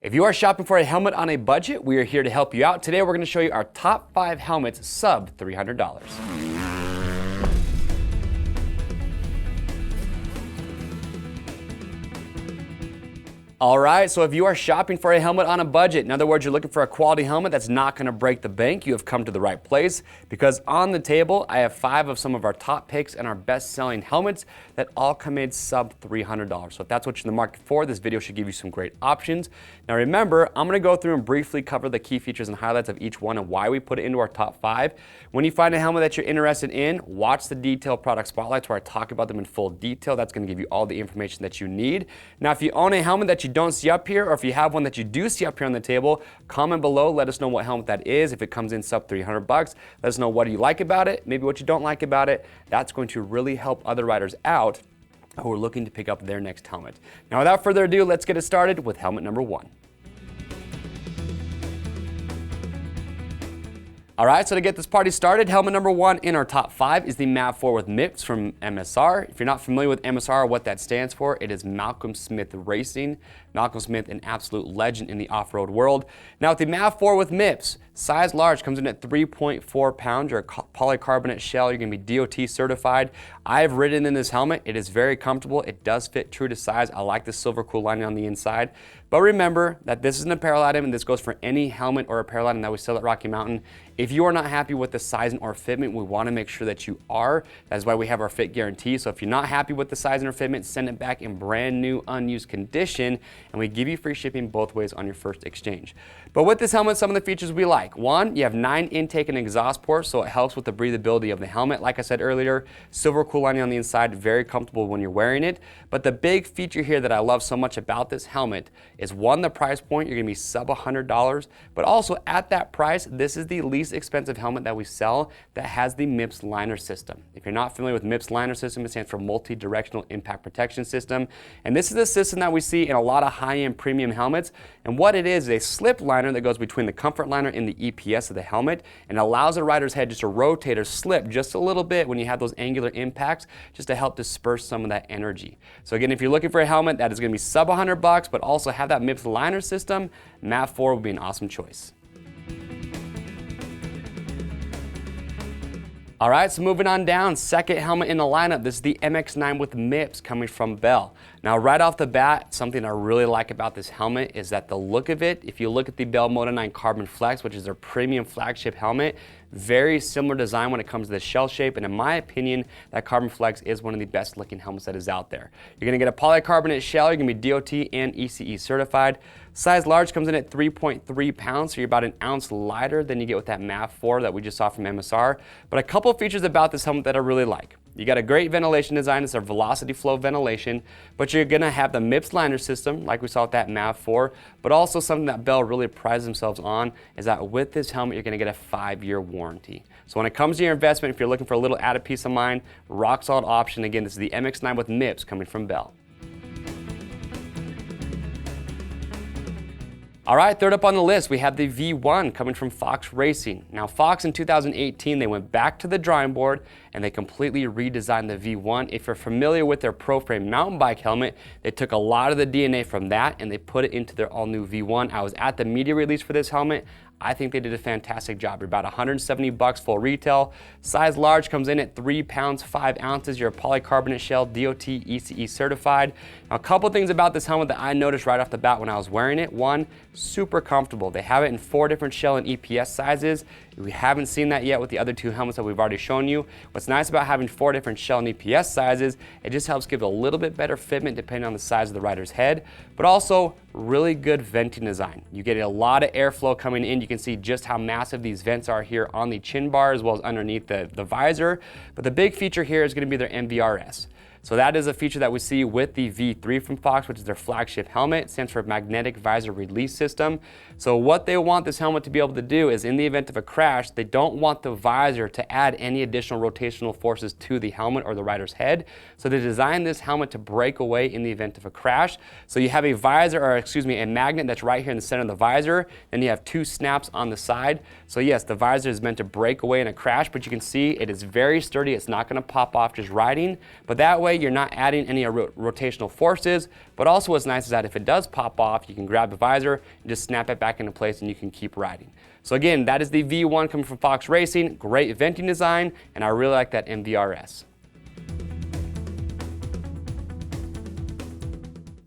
If you are shopping for a helmet on a budget, we are here to help you out. Today we're going to show you our top 5 helmets sub $300. All right, so if you are shopping for a helmet on a budget, in other words, you're looking for a quality helmet that's not going to break the bank, you have come to the right place, because on the table, I have 5 of some of our top picks and our best-selling helmets that all come in sub $300. So if that's what you're in the market for, this video should give you some great options. Now remember, I'm going to go through and briefly cover the key features and highlights of each one and why we put it into our top 5. When you find a helmet that you're interested in, watch the detailed product spotlights where I talk about them in full detail. That's going to give you all the information that you need. Now, if you own a helmet that you don't see up here, or if you have one that you do see up here on the table, comment below, let us know what helmet that is. If it comes in sub $300, let us know what you like about it, maybe what you don't like about it. That's going to really help other riders out who are looking to pick up their next helmet. Now, without further ado, let's get it started with helmet number 1. All right, so to get this party started, helmet number 1 in our top 5 is the MAV4 with MIPS from MSR. If you're not familiar with MSR or what that stands for, it is Malcolm Smith Racing. Malcolm Smith, an absolute legend in the off-road world. Now with the MAV4 with MIPS, size large comes in at 3.4 pounds. Your polycarbonate shell, you're gonna be DOT certified. I've ridden in this helmet. It is very comfortable. It does fit true to size. I like the silver cool lining on the inside. But remember that this is an apparel item, and this goes for any helmet or apparel item that we sell at Rocky Mountain. If you are not happy with the sizing or fitment, we want to make sure that you are. That's why we have our fit guarantee. So if you're not happy with the sizing or fitment, send it back in brand new, unused condition, and we give you free shipping both ways on your first exchange. But with this helmet, some of the features we like. 1, you have 9 intake and exhaust ports, so it helps with the breathability of the helmet. Like I said earlier, silver cool lining on the inside, very comfortable when you're wearing it. But the big feature here that I love so much about this helmet is 1, the price point. You're gonna be sub $100, but also at that price, this is the least expensive helmet that we sell that has the MIPS liner system. If you're not familiar with MIPS liner system, it stands for multi-directional impact protection system. And this is a system that we see in a lot of high-end premium helmets. And what it is a slip liner that goes between the comfort liner and the EPS of the helmet and allows the rider's head just to rotate or slip just a little bit when you have those angular impacts, just to help disperse some of that energy. So again, if you're looking for a helmet that is going to be sub $100, but also have that MIPS liner system, MAV4 would be an awesome choice. All right, so moving on down, second helmet in the lineup, this is the MX9 with MIPS coming from Bell. Now, right off the bat, something I really like about this helmet is that the look of it, if you look at the Bell Moto 9 Carbon Flex, which is their premium flagship helmet, very similar design when it comes to the shell shape, and in my opinion, that Carbon Flex is one of the best looking helmets that is out there. You're gonna get a polycarbonate shell, you're gonna be DOT and ECE certified. Size large comes in at 3.3 pounds, so you're about an ounce lighter than you get with that MAV4 that we just saw from MSR. But a couple of features about this helmet that I really like. You got a great ventilation design, it's a velocity flow ventilation, but you're gonna have the MIPS liner system, like we saw with that MAV4, but also something that Bell really prides themselves on is that with this helmet, you're gonna get a 5-year warranty. So when it comes to your investment, if you're looking for a little added peace of mind, rock solid option. Again, this is the MX9 with MIPS coming from Bell. All right, third up on the list, we have the V1 coming from Fox Racing. Now, Fox in 2018, they went back to the drawing board and they completely redesigned the V1. If you're familiar with their Pro Frame mountain bike helmet, they took a lot of the DNA from that and they put it into their all-new V1. I was at the media release for this helmet. I think they did a fantastic job. You're about $170 full retail. Size large comes in at 3 pounds, 5 ounces. You're a polycarbonate shell, DOT, ECE certified. Now, a couple things about this helmet that I noticed right off the bat when I was wearing it. 1, super comfortable. They have it in 4 different shell and EPS sizes. We haven't seen that yet with the other 2 helmets that we've already shown you. What's nice about having 4 different shell and EPS sizes, it just helps give it a little bit better fitment depending on the size of the rider's head, but also really good venting design. You get a lot of airflow coming in. You can see just how massive these vents are here on the chin bar as well as underneath the visor. But the big feature here is going to be their MVRS. So that is a feature that we see with the V3 from Fox, which is their flagship helmet. It stands for Magnetic Visor Release System. So what they want this helmet to be able to do is in the event of a crash, they don't want the visor to add any additional rotational forces to the helmet or the rider's head. So they designed this helmet to break away in the event of a crash. So you have a visor, or excuse me, a magnet that's right here in the center of the visor. Then you have 2 snaps on the side. So yes, the visor is meant to break away in a crash, but you can see it is very sturdy. It's not going to pop off just riding. But that way way, you're not adding any rotational forces, but also what's nice is that if it does pop off, you can grab the visor and just snap it back into place and you can keep riding. So again, that is the V1 coming from Fox Racing. Great venting design, and I really like that MVRS.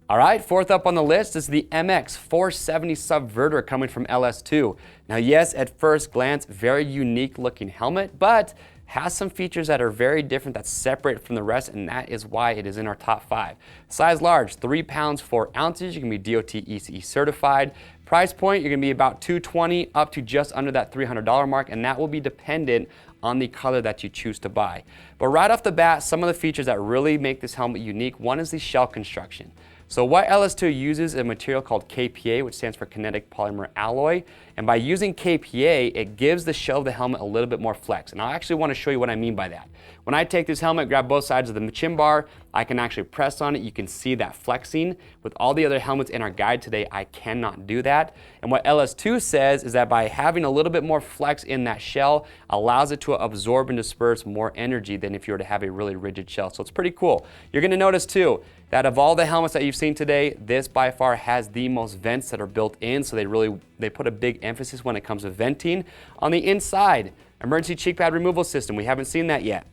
All right, fourth up on the list is the MX 470 Subverter coming from LS2. Now yes, at first glance, very unique looking helmet, but has some features that are very different that's separate from the rest, and that is why it is in our top 5. Size large, 3 pounds 4 ounces. You can be DOT ECE certified. Price point, you're gonna be about $220 up to just under that $300 mark, and that will be dependent on the color that you choose to buy. But right off the bat, some of the features that really make this helmet unique, one is the shell construction. So what LS2 uses is a material called KPA, which stands for kinetic polymer alloy. And by using KPA, it gives the shell of the helmet a little bit more flex. And I actually want to show you what I mean by that. When I take this helmet, grab both sides of the chin bar, I can actually press on it. You can see that flexing. With all the other helmets in our guide today, I cannot do that. And what LS2 says is that by having a little bit more flex in that shell, allows it to absorb and disperse more energy than if you were to have a really rigid shell. So it's pretty cool. You're going to notice too, that of all the helmets that you've seen today, this by far has the most vents that are built in, so they put a big emphasis when it comes to venting. On the inside, emergency cheek pad removal system, we haven't seen that yet.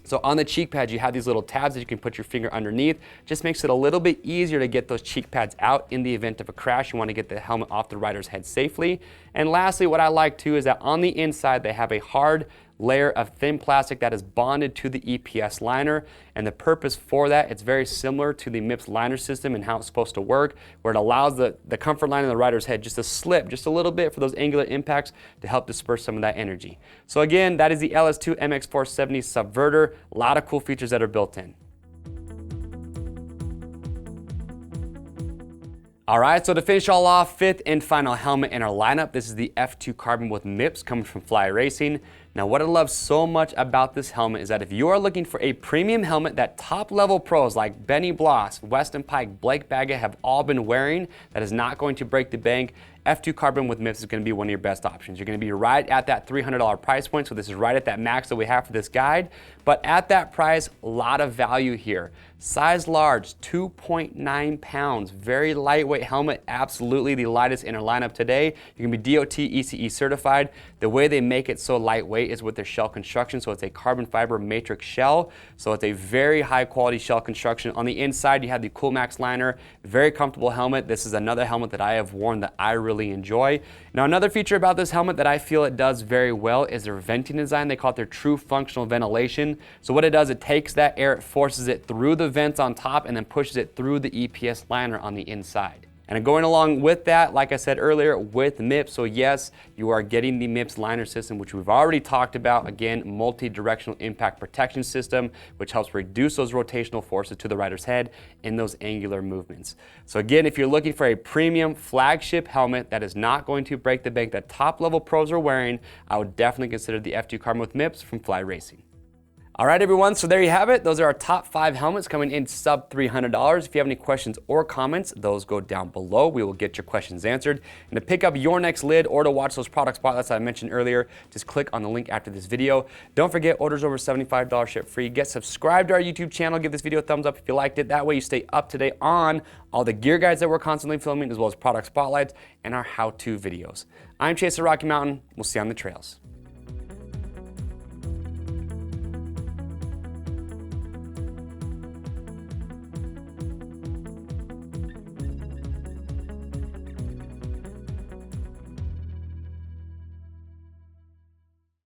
So on the cheek pads, you have these little tabs that you can put your finger underneath. Just makes it a little bit easier to get those cheek pads out in the event of a crash. You want to get the helmet off the rider's head safely. And lastly, what I like too is that on the inside, they have a hard layer of thin plastic that is bonded to the EPS liner, and the purpose for that, it's very similar to the MIPS liner system and how it's supposed to work, where it allows the comfort line in the rider's head just to slip just a little bit for those angular impacts to help disperse some of that energy. So again, that is the LS2 MX470 Subverter. A lot of cool features that are built in. All right, so to finish all off, fifth and final helmet in our lineup, this is the F2 Carbon with MIPS coming from Fly Racing. Now, what I love so much about this helmet is that if you are looking for a premium helmet that top-level pros like Benny Bloss, Weston Pike, Blake Baggett have all been wearing that is not going to break the bank, F2 Carbon with MIPS is going to be one of your best options. You're going to be right at that $300 price point, so this is right at that max that we have for this guide. But at that price, a lot of value here. Size large, 2.9 pounds, very lightweight helmet, absolutely the lightest in our lineup today. You can be DOT ECE certified. The way they make it so lightweight is with their shell construction, so it's a carbon fiber matrix shell, so it's a very high quality shell construction. On the inside, you have the Coolmax liner, very comfortable helmet. This is another helmet that I have worn that I really enjoy. Now, another feature about this helmet that I feel it does very well is their venting design. They call it their true functional ventilation. So what it does, it takes that air, it forces it through the vents on top and then pushes it through the EPS liner on the inside. And going along with that, like I said earlier, with MIPS, so yes, you are getting the MIPS liner system, which we've already talked about. Again, multi-directional impact protection system, which helps reduce those rotational forces to the rider's head in those angular movements. So again, if you're looking for a premium flagship helmet that is not going to break the bank that top-level pros are wearing, I would definitely consider the F2 Carbon with MIPS from Fly Racing. All right, everyone, so there you have it. Those are our top 5 helmets coming in sub $300. If you have any questions or comments, those go down below. We will get your questions answered. And to pick up your next lid or to watch those product spotlights that I mentioned earlier, just click on the link after this video. Don't forget, orders over $75 ship free. Get subscribed to our YouTube channel. Give this video a thumbs up if you liked it. That way you stay up to date on all the gear guides that we're constantly filming, as well as product spotlights and our how-to videos. I'm Chase at Rocky Mountain. We'll see you on the trails.